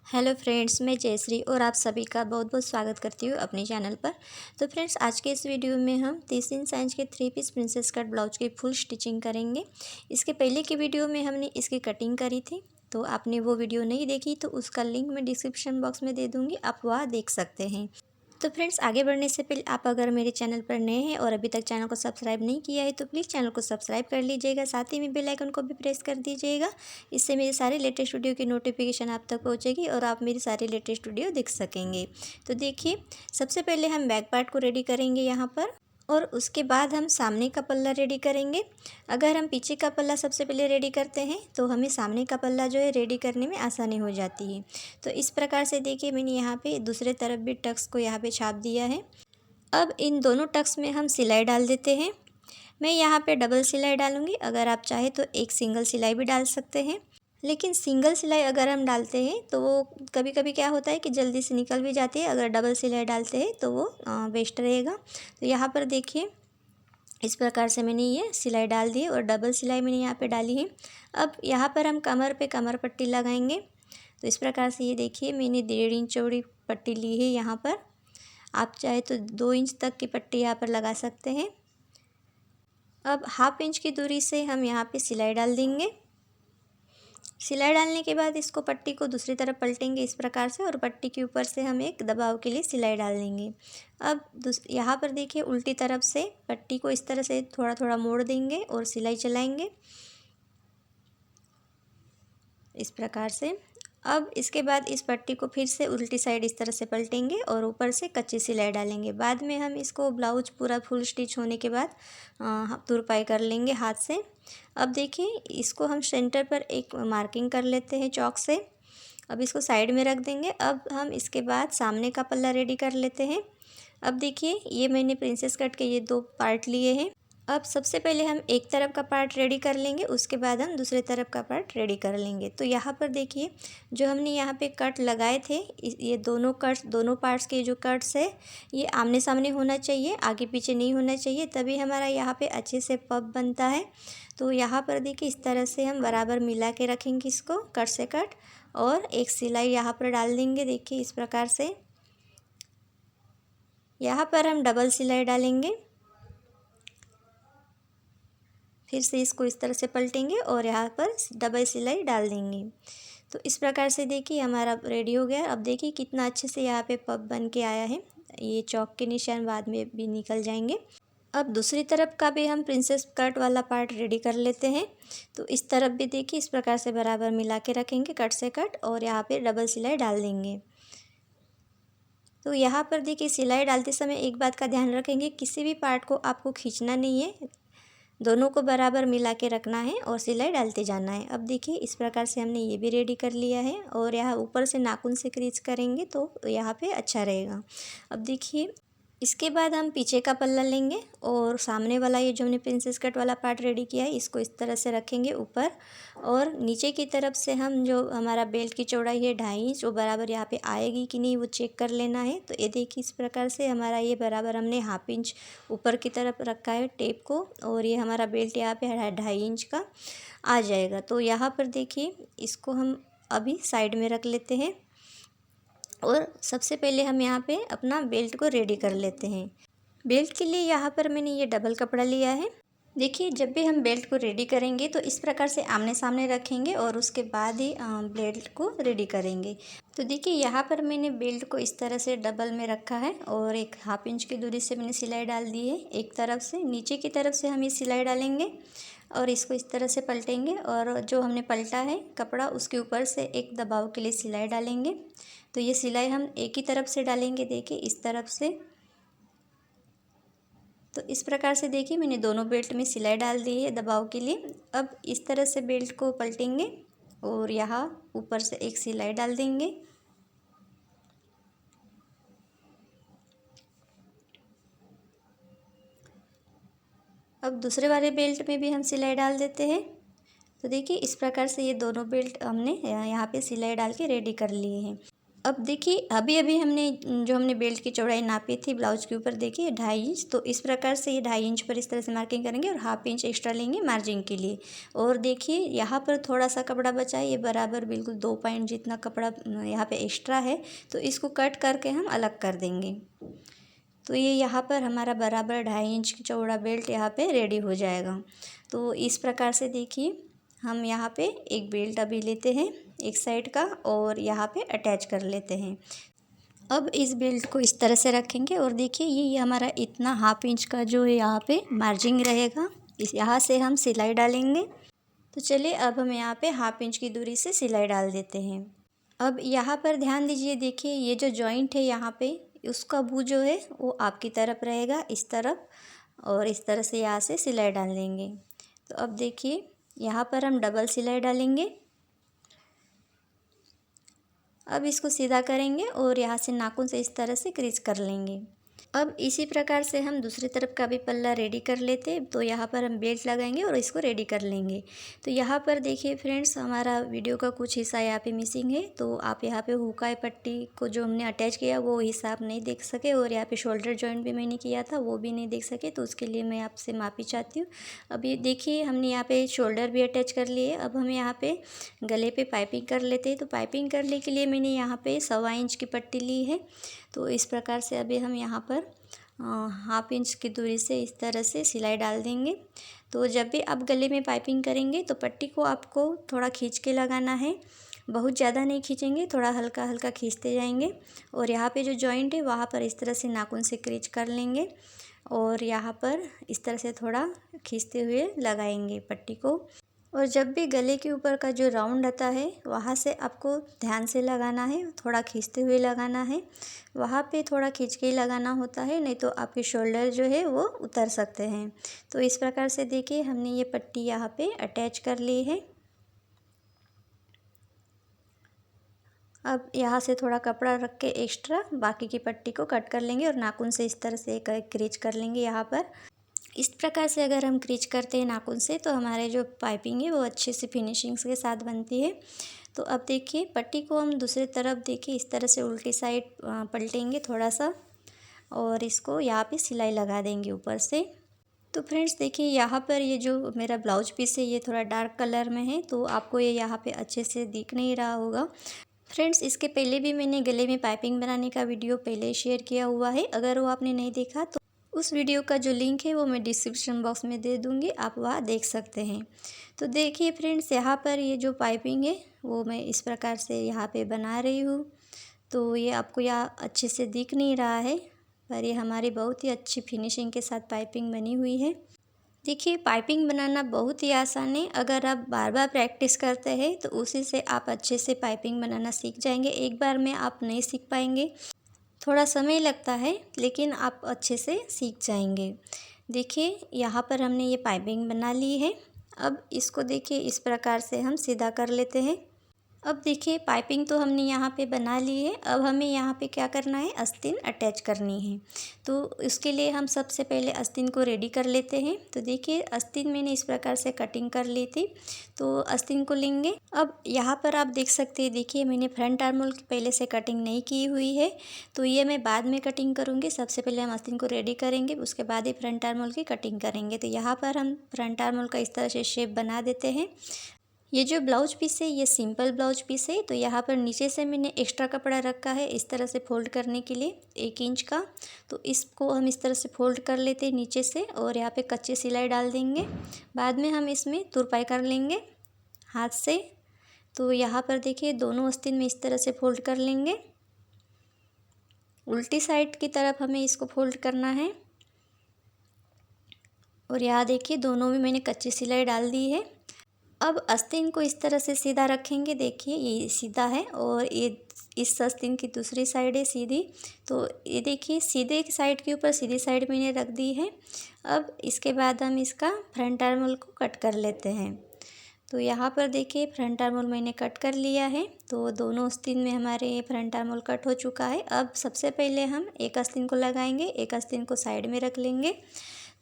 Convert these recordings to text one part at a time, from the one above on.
Hello friends, मैं जयश्री और आप सभी का बहुत बहुत स्वागत करती हूँ अपने चैनल पर। तो फ्रेंड्स, आज के इस वीडियो में हम 3 साइज के 3 पीस प्रिंसेस कट ब्लाउज की फुल स्टिचिंग करेंगे। इसके पहले की वीडियो में हमने इसकी कटिंग करी थी, तो आपने वो वीडियो नहीं देखी तो उसका लिंक मैं डिस्क्रिप्शन बॉक्स में दे दूँगी, आप वहाँ देख सकते हैं। तो फ्रेंड्स, आगे बढ़ने से पहले आप अगर मेरे चैनल पर नए हैं और अभी तक चैनल को सब्सक्राइब नहीं किया है तो प्लीज़ चैनल को सब्सक्राइब कर लीजिएगा, साथ ही में बेल आइकन को भी प्रेस कर दीजिएगा। इससे मेरे सारे लेटेस्ट वीडियो की नोटिफिकेशन आप तक पहुंचेगी और आप मेरी सारी लेटेस्ट वीडियो देख सकेंगे। तो देखिए, सबसे पहले हम बैक पार्ट को रेडी करेंगे यहाँ पर, और उसके बाद हम सामने का पल्ला रेडी करेंगे। अगर हम पीछे का पल्ला सबसे पहले रेडी करते हैं तो हमें सामने का पल्ला जो है रेडी करने में आसानी हो जाती है। तो इस प्रकार से देखिए, मैंने यहाँ पे दूसरे तरफ भी टक्स को यहाँ पे छाप दिया है। अब इन दोनों टक्स में हम सिलाई डाल देते हैं। मैं यहाँ पे डबल सिलाई डालूँगी, अगर आप चाहे तो एक सिंगल सिलाई भी डाल सकते हैं। लेकिन सिंगल सिलाई अगर हम डालते हैं तो वो कभी कभी क्या होता है कि जल्दी से निकल भी जाती है। अगर डबल सिलाई डालते हैं तो वो बेस्ट रहेगा। तो यहाँ पर देखिए, इस प्रकार से मैंने ये सिलाई डाल दी और डबल सिलाई मैंने यहाँ पे डाली है। अब यहाँ पर हम कमर पे कमर पट्टी लगाएंगे। तो इस प्रकार से ये देखिए, मैंने 1.5 इंच चौड़ी पट्टी ली है यहाँ पर। आप चाहे तो 2 इंच तक की पट्टी यहाँ पर लगा सकते हैं। अब 1/2 इंच की दूरी से हम यहाँ पे सिलाई डाल देंगे। सिलाई डालने के बाद इसको पट्टी को दूसरी तरफ पलटेंगे इस प्रकार से, और पट्टी के ऊपर से हम एक दबाव के लिए सिलाई डाल देंगे। अब यहाँ पर देखिए, उल्टी तरफ से पट्टी को इस तरह से थोड़ा थोड़ा मोड़ देंगे और सिलाई चलाएंगे इस प्रकार से। अब इसके बाद इस पट्टी को फिर से उल्टी साइड इस तरह से पलटेंगे और ऊपर से कच्ची सिलाई डालेंगे। बाद में हम इसको ब्लाउज पूरा फुल स्टिच होने के बाद तुरपाई कर लेंगे हाथ से। अब देखिए, इसको हम सेंटर पर एक मार्किंग कर लेते हैं चॉक से। अब इसको साइड में रख देंगे। अब हम इसके बाद सामने का पल्ला रेडी कर लेते हैं। अब देखिए, ये मैंने प्रिंसेस कट के ये 2 पार्ट लिए हैं। अब सबसे पहले हम एक तरफ का पार्ट रेडी कर लेंगे, उसके बाद हम दूसरे तरफ का पार्ट रेडी कर लेंगे। तो यहाँ पर देखिए, जो हमने यहाँ पे कट लगाए थे, ये दोनों कट्स, दोनों पार्ट्स के जो कट्स है, ये आमने सामने होना चाहिए, आगे पीछे नहीं होना चाहिए, तभी हमारा यहाँ पे अच्छे से पफ बनता है। तो यहाँ पर देखिए, इस तरह से हम बराबर मिला के रखेंगे इसको कट से कट, और एक सिलाई यहाँ पर डाल देंगे। देखिए इस प्रकार से यहाँ पर हम डबल सिलाई डालेंगे। फिर से इसको इस तरह से पलटेंगे और यहाँ पर डबल सिलाई डाल देंगे। तो इस प्रकार से देखिए हमारा रेडी हो गया। अब देखिए कितना अच्छे से यहाँ पे पफ बन के आया है। ये चौक के निशान बाद में भी निकल जाएंगे। अब दूसरी तरफ का भी हम प्रिंसेस कट वाला पार्ट रेडी कर लेते हैं। तो इस तरफ भी देखिए, इस प्रकार से बराबर मिला के रखेंगे कट से कट, और यहाँ पे डबल सिलाई डाल देंगे। तो यहाँ पर देखिए, सिलाई डालते समय एक बात का ध्यान रखेंगे, किसी भी पार्ट को आपको खींचना नहीं है, दोनों को बराबर मिला के रखना है और सिलाई डालते जाना है। अब देखिए, इस प्रकार से हमने ये भी रेडी कर लिया है, और यहाँ ऊपर से नाखून से क्रीज करेंगे तो यहाँ पे अच्छा रहेगा। अब देखिए, इसके बाद हम पीछे का पल्ला लेंगे और सामने वाला ये जो हमने प्रिंसेस कट वाला पार्ट रेडी किया है, इसको इस तरह से रखेंगे ऊपर, और नीचे की तरफ से हम जो हमारा बेल्ट की चौड़ाई है 2.5 इंच, वो बराबर यहाँ पे आएगी कि नहीं वो चेक कर लेना है। तो ये देखिए, इस प्रकार से हमारा ये बराबर हमने 1/2 इंच ऊपर की तरफ रखा है टेप को, और ये हमारा बेल्ट यहाँ पे 2.5 इंच का आ जाएगा। तो यहाँ पर देखिए, इसको हम अभी साइड में रख लेते हैं, और सबसे पहले हम यहाँ पे अपना बेल्ट को रेडी कर लेते हैं। बेल्ट के लिए यहाँ पर मैंने ये डबल कपड़ा लिया है। देखिए, जब भी हम बेल्ट को रेडी करेंगे तो इस प्रकार से आमने सामने रखेंगे और उसके बाद ही बेल्ट को रेडी करेंगे। तो देखिए, यहाँ पर मैंने बेल्ट को इस तरह से डबल में रखा है, और एक 1/2 इंच की दूरी से मैंने सिलाई डाल दी है। एक तरफ से नीचे की तरफ से हम ये सिलाई डालेंगे और इसको इस तरह से पलटेंगे, और जो हमने पलटा है कपड़ा उसके ऊपर से एक दबाव के लिए सिलाई डालेंगे। तो ये सिलाई हम एक ही तरफ से डालेंगे, देखिए इस तरफ से। तो इस प्रकार से देखिए, मैंने दोनों बेल्ट में सिलाई डाल दी है दबाव के लिए। अब इस तरह से बेल्ट को पलटेंगे और यहाँ ऊपर से एक सिलाई डाल देंगे। अब दूसरे वाले बेल्ट में भी हम सिलाई डाल देते हैं। तो देखिए, इस प्रकार से ये दोनों बेल्ट हमने यहाँ पे सिलाई डाल के रेडी कर लिए हैं। अब देखिए अभी अभी हमने बेल्ट की चौड़ाई नापी थी ब्लाउज के ऊपर, देखिए 2.5 इंच। तो इस प्रकार से ये 2.5 इंच पर इस तरह से मार्किंग करेंगे और 1/2 इंच एक्स्ट्रा लेंगे मार्जिन के लिए। और देखिए यहाँ पर थोड़ा सा कपड़ा बचा है, ये बराबर बिल्कुल 2 पॉइंट जितना कपड़ा यहाँ पे एक्स्ट्रा है, तो इसको कट करके हम अलग कर देंगे। तो ये यहाँ पर हमारा बराबर 2.5 इंच चौड़ा बेल्ट यहाँ पे रेडी हो जाएगा। तो इस प्रकार से देखिए हम यहाँ पे एक बेल्ट अभी लेते हैं एक साइड का और यहाँ पे अटैच कर लेते हैं। अब इस बेल्ट को इस तरह से रखेंगे और देखिए ये हमारा इतना 1/2 इंच का जो है यहाँ पे मार्जिन रहेगा, इस यहाँ से हम सिलाई डालेंगे। तो चलिए अब हम यहाँ पे 1/2 इंच की दूरी से सिलाई डाल देते हैं। अब यहाँ पर ध्यान दीजिए, देखिए ये जो जॉइंट है यहाँ पे उसका बू जो है वो आपकी तरफ रहेगा इस तरफ, और इस तरह से यहाँ से सिलाई डाल देंगे। तो अब देखिए यहाँ पर हम डबल सिलाई डालेंगे। अब इसको सीधा करेंगे और यहाँ से नाखून से इस तरह से क्रीज कर लेंगे। अब इसी प्रकार से हम दूसरी तरफ का भी पल्ला रेडी कर लेते हैं। तो यहाँ पर हम बेल्ट लगाएंगे और इसको रेडी कर लेंगे। तो यहाँ पर देखिए फ्रेंड्स, हमारा वीडियो का कुछ हिस्सा यहाँ पे मिसिंग है। तो आप यहाँ पे हुकाई पट्टी को जो हमने अटैच किया वो हिस्सा आप नहीं देख सके, और यहाँ पे शोल्डर जॉइंट भी मैंने किया था वो भी नहीं देख सके, तो उसके लिए मैं आपसे माफ़ी चाहती हूँ। अब ये देखिए हमने यहाँ पे शोल्डर भी अटैच कर लिए। अब हम यहाँ पे गले पे पाइपिंग कर लेते हैं। तो पाइपिंग करने के लिए मैंने यहाँ पे 1.25 इंच की पट्टी ली है। तो इस प्रकार से अभी हम यहाँ पर 1/2 इंच की दूरी से इस तरह से सिलाई डाल देंगे। तो जब भी आप गले में पाइपिंग करेंगे तो पट्टी को आपको थोड़ा खींच के लगाना है, बहुत ज़्यादा नहीं खींचेंगे, थोड़ा हल्का हल्का खींचते जाएंगे। और यहाँ पे जो जॉइंट है वहाँ पर इस तरह से नाखून से क्रीच कर लेंगे और यहाँ पर इस तरह से थोड़ा खींचते हुए लगाएंगे पट्टी को। और जब भी गले के ऊपर का जो राउंड आता है वहाँ से आपको ध्यान से लगाना है, थोड़ा खींचते हुए लगाना है। वहाँ पे थोड़ा खींच के ही लगाना होता है, नहीं तो आपके शोल्डर जो है वो उतर सकते हैं। तो इस प्रकार से देखिए हमने ये पट्टी यहाँ पे अटैच कर ली है। अब यहाँ से थोड़ा कपड़ा रख के एक्स्ट्रा बाकी की पट्टी को कट कर लेंगे और नाखून से इस तरह से एक क्रीच कर लेंगे यहाँ पर। इस प्रकार से अगर हम क्रीच करते हैं नाखून से तो हमारे जो पाइपिंग है वो अच्छे से फिनिशिंग्स के साथ बनती है। तो अब देखिए पट्टी को हम दूसरी तरफ देखिए इस तरह से उल्टी साइड पलटेंगे थोड़ा सा, और इसको यहाँ पे सिलाई लगा देंगे ऊपर से। तो फ्रेंड्स देखिए यहाँ पर ये जो मेरा ब्लाउज पीस है ये थोड़ा डार्क कलर में है, तो आपको ये यहाँ पे अच्छे से दिख नहीं रहा होगा। फ्रेंड्स इसके पहले भी मैंने गले में पाइपिंग बनाने का वीडियो पहले शेयर किया हुआ है, अगर वो आपने नहीं देखा तो उस वीडियो का जो लिंक है वो मैं डिस्क्रिप्शन बॉक्स में दे दूँगी, आप वहाँ देख सकते हैं। तो देखिए फ्रेंड्स यहाँ पर ये जो पाइपिंग है वो मैं इस प्रकार से यहाँ पे बना रही हूँ। तो ये आपको यहाँ अच्छे से दिख नहीं रहा है, पर ये हमारी बहुत ही अच्छी फिनिशिंग के साथ पाइपिंग बनी हुई है। देखिए पाइपिंग बनाना बहुत ही आसान है, अगर आप बार बार प्रैक्टिस करते हैं तो उसी से आप अच्छे से पाइपिंग बनाना सीख जाएंगे। एक बार में आप नहीं सीख पाएंगे, थोड़ा समय लगता है, लेकिन आप अच्छे से सीख जाएंगे। देखिए यहाँ पर हमने ये पाइपिंग बना ली है। अब इसको देखिए इस प्रकार से हम सीधा कर लेते हैं। अब देखिए पाइपिंग तो हमने यहाँ पे बना ली है, अब हमें यहाँ पे क्या करना है, आस्तीन अटैच करनी है। तो इसके लिए हम सबसे पहले आस्तीन को रेडी कर लेते हैं। तो देखिए आस्तीन मैंने इस प्रकार से कटिंग कर ली थी, तो आस्तीन को लेंगे। अब यहाँ पर आप देख सकते हैं, देखिए मैंने फ्रंट आर्म होल की पहले से कटिंग नहीं की हुई है, तो ये मैं बाद में कटिंग करूँगी। सबसे पहले हम आस्तीन को रेडी करेंगे, उसके बाद ही फ्रंट आर्म होल की कटिंग करेंगे। तो यहाँ पर हम फ्रंट आर्म होल का इस तरह से शेप बना देते हैं। ये जो ब्लाउज पीस है ये सिंपल ब्लाउज पीस है। तो यहाँ पर नीचे से मैंने एक्स्ट्रा कपड़ा रखा है इस तरह से फोल्ड करने के लिए 1 इंच का, तो इसको हम इस तरह से फोल्ड कर लेते हैं नीचे से और यहाँ पे कच्ची सिलाई डाल देंगे। बाद में हम इसमें तुरपाई कर लेंगे हाथ से। तो यहाँ पर देखिए दोनों आस्तीन में इस तरह से फोल्ड कर लेंगे, उल्टी साइड की तरफ हमें इसको फोल्ड करना है। और यहाँ देखिए दोनों में मैंने कच्ची सिलाई डाल दी है। अब आस्तीन को इस तरह से सीधा रखेंगे, देखिए ये सीधा है और ये इस आस्तीन की दूसरी साइड है सीधी। तो ये देखिए सीधे साइड के ऊपर सीधी साइड मैंने रख दी है। अब इसके बाद हम इसका फ्रंट आर्म होल को कट कर लेते हैं। तो यहाँ पर देखिए फ्रंट आर्म होल मैंने कट कर लिया है। तो दोनों आस्तीन में हमारे ये फ्रंट आर्म होल कट हो चुका है। अब सबसे पहले हम एक आस्तीन को लगाएंगे, एक आस्तीन को साइड में रख लेंगे।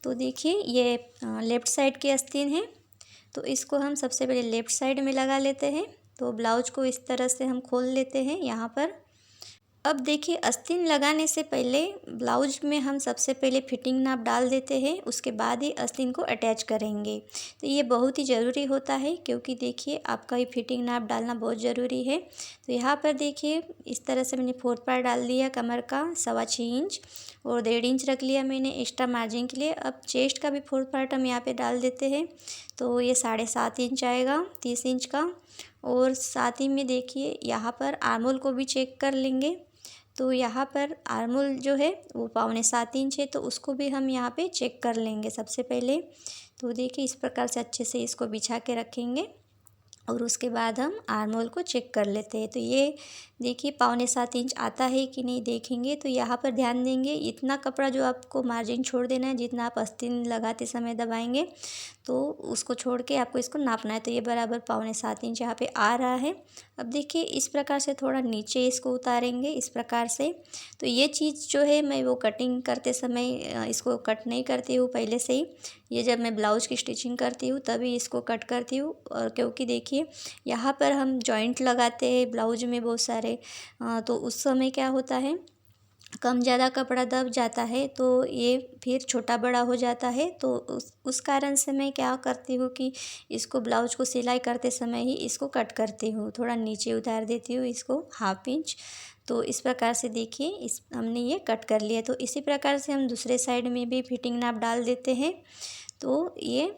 तो देखिए ये लेफ़्ट साइड की आस्तीन है, तो इसको हम सबसे पहले लेफ़्ट साइड में लगा लेते हैं। तो ब्लाउज को इस तरह से हम खोल लेते हैं यहाँ पर। अब देखिए आस्तीन लगाने से पहले ब्लाउज में हम सबसे पहले फिटिंग नाप डाल देते हैं, उसके बाद ही आस्तीन को अटैच करेंगे। तो ये बहुत ही ज़रूरी होता है, क्योंकि देखिए आपका ये फिटिंग नाप डालना बहुत ज़रूरी है। तो यहाँ पर देखिए इस तरह से मैंने 4 पार्ट डाल दिया कमर का 6.25 इंच और 1.5 इंच रख लिया मैंने एक्स्ट्रा मार्जिन के लिए। अब चेस्ट का भी 4 पार्ट हम यहाँ पर डाल देते हैं, तो ये 7.5 इंच आएगा 30 इंच का। और साथ ही में देखिए यहाँ पर आर्मोल को भी चेक कर लेंगे। तो यहाँ पर आर्मोल जो है वो 6.25 इंच है, तो उसको भी हम यहाँ पे चेक कर लेंगे सबसे पहले। तो देखिए इस प्रकार से अच्छे से इसको बिछा के रखेंगे और उसके बाद हम आर्मोल को चेक कर लेते हैं। तो ये देखिए 6.25 इंच आता है कि नहीं देखेंगे। तो यहाँ पर ध्यान देंगे, इतना कपड़ा जो आपको मार्जिन छोड़ देना है, जितना आप आस्तीन लगाते समय दबाएंगे तो उसको छोड़ के आपको इसको नापना है। तो ये बराबर 6.25 इंच यहाँ पे आ रहा है। अब देखिए इस प्रकार से थोड़ा नीचे इसको उतारेंगे इस प्रकार से। तो ये चीज़ जो है मैं वो कटिंग करते समय इसको कट नहीं करती हूँ पहले से ही। ये जब मैं ब्लाउज़ की स्टिचिंग करती हूँ तभी इसको कट करती हूँ। और क्योंकि देखिए यहाँ पर हम जॉइंट लगाते हैं ब्लाउज में बहुत सारे, तो उस समय क्या होता है कम ज़्यादा कपड़ा दब जाता है, तो ये फिर छोटा बड़ा हो जाता है। तो उस कारण से मैं क्या करती हूँ कि इसको ब्लाउज को सिलाई करते समय ही इसको कट करती हूँ, थोड़ा नीचे उतार देती हूँ इसको 1/2 इंच। तो इस प्रकार से देखिए इस हमने ये कट कर लिया। तो इसी प्रकार से हम दूसरे साइड में भी फिटिंग नाप डाल देते हैं। तो ये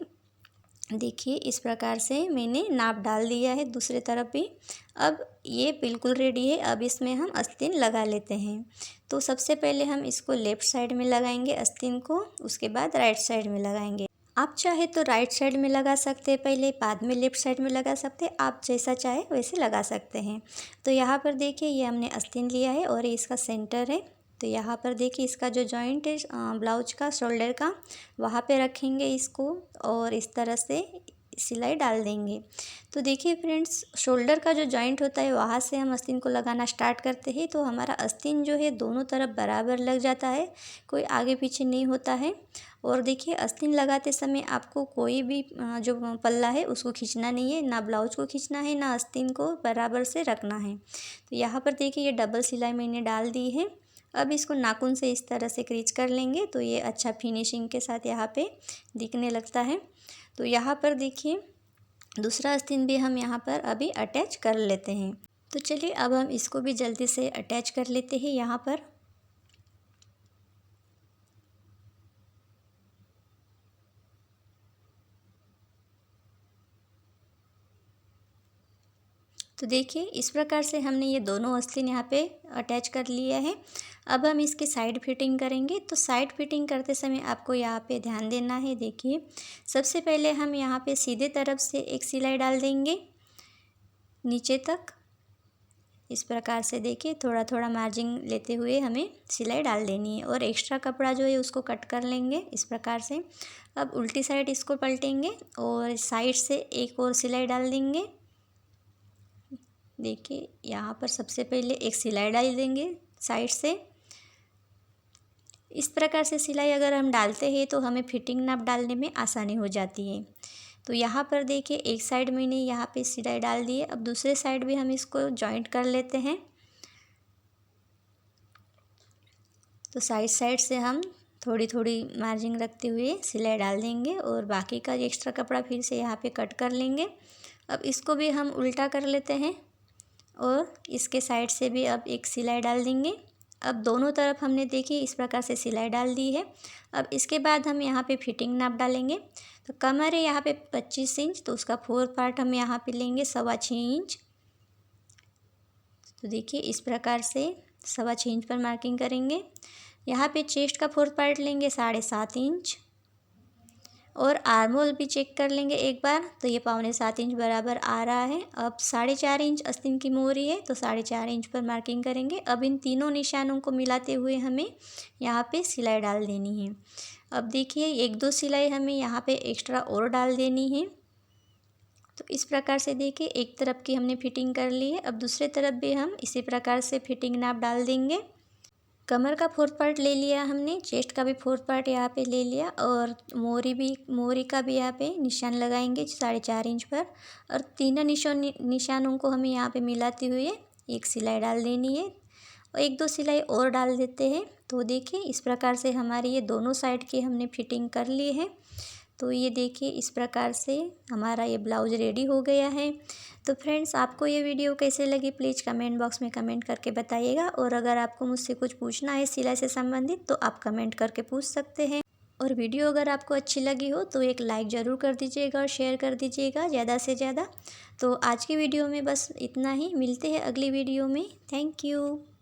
देखिए इस प्रकार से मैंने नाप डाल दिया है दूसरे तरफ भी। अब ये बिल्कुल रेडी है। अब इसमें हम आस्तीन लगा लेते हैं। तो सबसे पहले हम इसको लेफ़्ट साइड में लगाएंगे आस्तीन को, उसके बाद राइट साइड में लगाएंगे। आप चाहे तो राइट साइड में लगा सकते हैं पहले, बाद में लेफ़्ट साइड में लगा सकते हैं, आप जैसा चाहे वैसे लगा सकते हैं। तो यहाँ पर देखिए ये हमने आस्तीन लिया है और ये इसका सेंटर है। तो यहाँ पर देखिए इसका जो जॉइंट है ब्लाउज का शोल्डर का, वहाँ पे रखेंगे इसको और इस तरह से सिलाई डाल देंगे। तो देखिए फ्रेंड्स, शोल्डर का जो जॉइंट होता है वहाँ से हम आस्तीन को लगाना स्टार्ट करते हैं। तो हमारा आस्तीन जो है दोनों तरफ बराबर लग जाता है, कोई आगे पीछे नहीं होता है। और देखिए आस्तीन लगाते समय आपको कोई भी जो पल्ला है उसको खींचना नहीं है, ना ब्लाउज को खींचना है, ना आस्तीन को बराबर से रखना है। तो यहाँ पर देखिए ये डबल सिलाई मैंने डाल दी है। अब इसको नाखून से इस तरह से क्रीच कर लेंगे, तो ये अच्छा फिनिशिंग के साथ यहाँ पे दिखने लगता है। तो यहाँ पर देखिए दूसरा आस्तीन भी हम यहाँ पर अभी अटैच कर लेते हैं। तो चलिए अब हम इसको भी जल्दी से अटैच कर लेते हैं यहाँ पर। तो देखिए इस प्रकार से हमने ये दोनों आस्तीन यहाँ पे अटैच कर लिया है। अब हम इसकी साइड फिटिंग करेंगे। तो साइड फिटिंग करते समय आपको यहाँ पे ध्यान देना है। देखिए सबसे पहले हम यहाँ पे सीधे तरफ से एक सिलाई डाल देंगे नीचे तक। इस प्रकार से देखिए थोड़ा थोड़ा मार्जिन लेते हुए हमें सिलाई डाल देनी है और एक्स्ट्रा कपड़ा जो है उसको कट कर लेंगे इस प्रकार से। अब उल्टी साइड इसको पलटेंगे और साइड से एक और सिलाई डाल देंगे। देखिए यहाँ पर सबसे पहले एक सिलाई डाल देंगे साइड से। इस प्रकार से सिलाई अगर हम डालते हैं तो हमें फिटिंग नाप डालने में आसानी हो जाती है। तो यहाँ पर देखिए एक साइड मैंने यहाँ पे सिलाई डाल दी है। अब दूसरे साइड भी हम इसको जॉइंट कर लेते हैं। तो साइड से हम थोड़ी थोड़ी मार्जिन रखते हुए सिलाई डाल देंगे और बाकी का एक्स्ट्रा कपड़ा फिर से यहाँ पे कट कर लेंगे। अब इसको भी हम उल्टा कर लेते हैं और इसके साइड से भी अब एक सिलाई डाल देंगे। अब दोनों तरफ हमने देखी इस प्रकार से सिलाई डाल दी है। अब इसके बाद हम यहाँ पे फिटिंग नाप डालेंगे। तो कमर है यहाँ पे 25 इंच, तो उसका 4 पार्ट हम यहाँ पे लेंगे 6.25 इंच। तो देखिए इस प्रकार से 6.25 इंच पर मार्किंग करेंगे। यहाँ पे चेस्ट का 4 पार्ट लेंगे 7.5 इंच और आर्मोल भी चेक कर लेंगे एक बार। तो ये 6.25 इंच बराबर आ रहा है। अब 4.5 इंच आस्तीन की मोहरी है, तो 4.5 इंच पर मार्किंग करेंगे। अब इन तीनों निशानों को मिलाते हुए हमें यहाँ पे सिलाई डाल देनी है। अब देखिए 1-2 सिलाई हमें यहाँ पे एक्स्ट्रा और डाल देनी है। तो इस प्रकार से देखिए एक तरफ की हमने फिटिंग कर ली है। अब दूसरे तरफ भी हम इसी प्रकार से फिटिंग नाप डाल देंगे। कमर का 4 पार्ट ले लिया हमने, चेस्ट का भी 4 पार्ट यहाँ पे ले लिया और मोहरी का भी यहाँ पे निशान लगाएंगे 4.5 इंच पर। और तीनों निशानों को हमें यहाँ पे मिलाते हुए एक सिलाई डाल देनी है। एक दो सिलाई और डाल देते हैं। तो देखिए इस प्रकार से हमारी ये दोनों साइड की हमने फिटिंग कर ली है। तो ये देखिए इस प्रकार से हमारा ये ब्लाउज रेडी हो गया है। तो फ्रेंड्स, आपको ये वीडियो कैसे लगी प्लीज़ कमेंट बॉक्स में कमेंट करके बताइएगा। और अगर आपको मुझसे कुछ पूछना है सिलाई से संबंधित तो आप कमेंट करके पूछ सकते हैं। और वीडियो अगर आपको अच्छी लगी हो तो एक लाइक ज़रूर कर दीजिएगा और शेयर कर दीजिएगा ज़्यादा से ज़्यादा। तो आज की वीडियो में बस इतना ही, मिलते हैं अगली वीडियो में। Thank you.